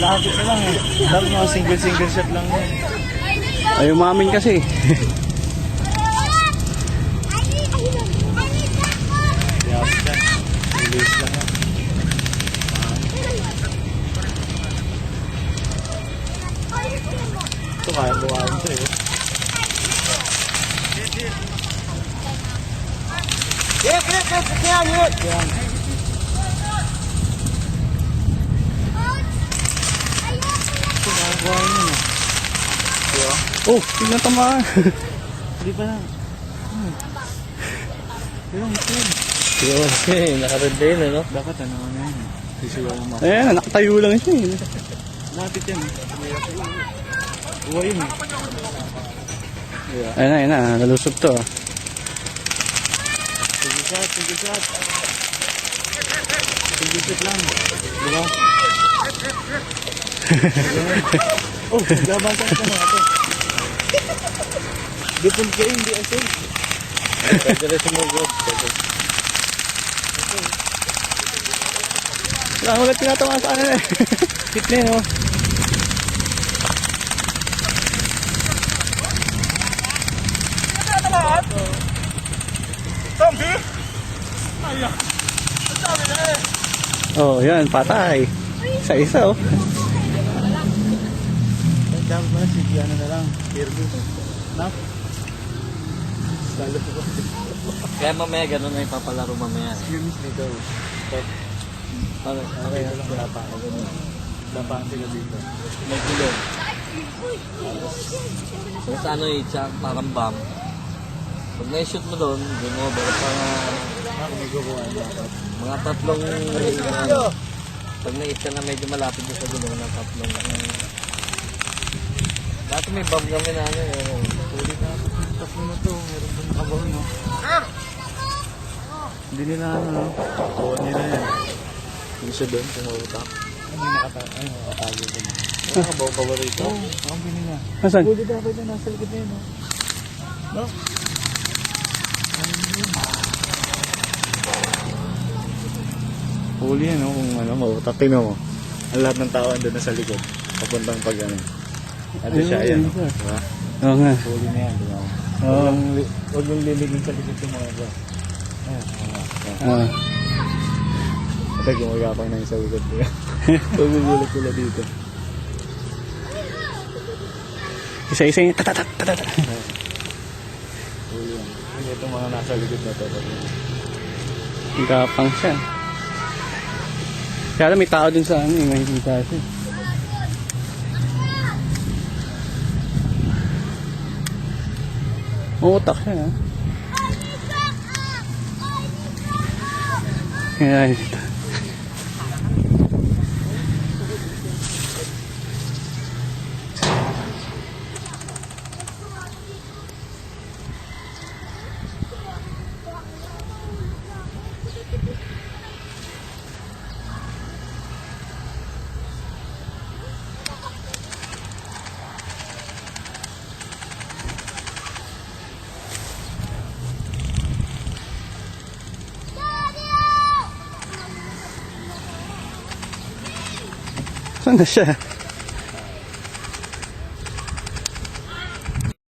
Lapit na lang eh. Dapat mga single shot lang yan. Ay, umamin kasi. Yes, yan. Release lang yan. Ito kaya buhain ito eh. Yes. Yan. Yan. Ito kaya buhain yun eh. Diba? Oh, tignan tamaan. Hindi pa lang. Yung team. Yun, nakared din, ano? Dapat ano yan. Sisigaw mo. Ayan, nakatayo lang siya eh. Lapit yan eh. Buhay yun eh. Yeah. Ayun na, nalusog to. Single shot. Single shot lang. Diba? Oh, gabasan ka na ito. Dipon kayo, hindi ito. Pwede rin sumugod. Wala mo ulit tinatawa sa ano eh. Hit na yun, oh. Oh, yan, patay. Isa-isa, oh. Dapat pala si Diana na lang. Kirby. Nap. Lalo po. Kaya mamaya ganun na ipapalaro mamaya. Excuse nito. Okay na lang. Wala pa. Wala pa sila dito. May gulong. Tapos ano i-chunk, parang bomb. Pag na-shoot mo doon, doon mo, baka pa Ako may guguhan dapat. mga tatlong, ano, pag na-hit ka na medyo malapit doon sa gulong na tatlong, dati may bomb kami na ano, Ulit na ako. Tapos mo to. Meron pong kabaw no. Hindi nila ano no. Buwan nila yan. yung isa doon, sumutak. Ano yung nakatago din. Ano ka ba ang rito? Oo. Ang binila. Nasaan? Huli dapat na nasa likod na yun no. No? Huli yan no. Kung ano mautak. Tingnan mo. Ang lahat ng tao andun na sa likod. Papuntang pag ano. Ano siya yan no. Diba? Oo nga. Huli na yan. Diba? Oo. Huwag yung liligin sa likod yung mga ba. Ayan. Ah. Ate, gumagapang na yung sa likod ko. Pagugulog sila dito. Isa-isa yung tatatat. Huli yan. Hindi itong mga nasa likod na to. Gapang siya. Kaya may tao din sa ano eh. May kita siya. Utak siya ha. Kaya saan na siya?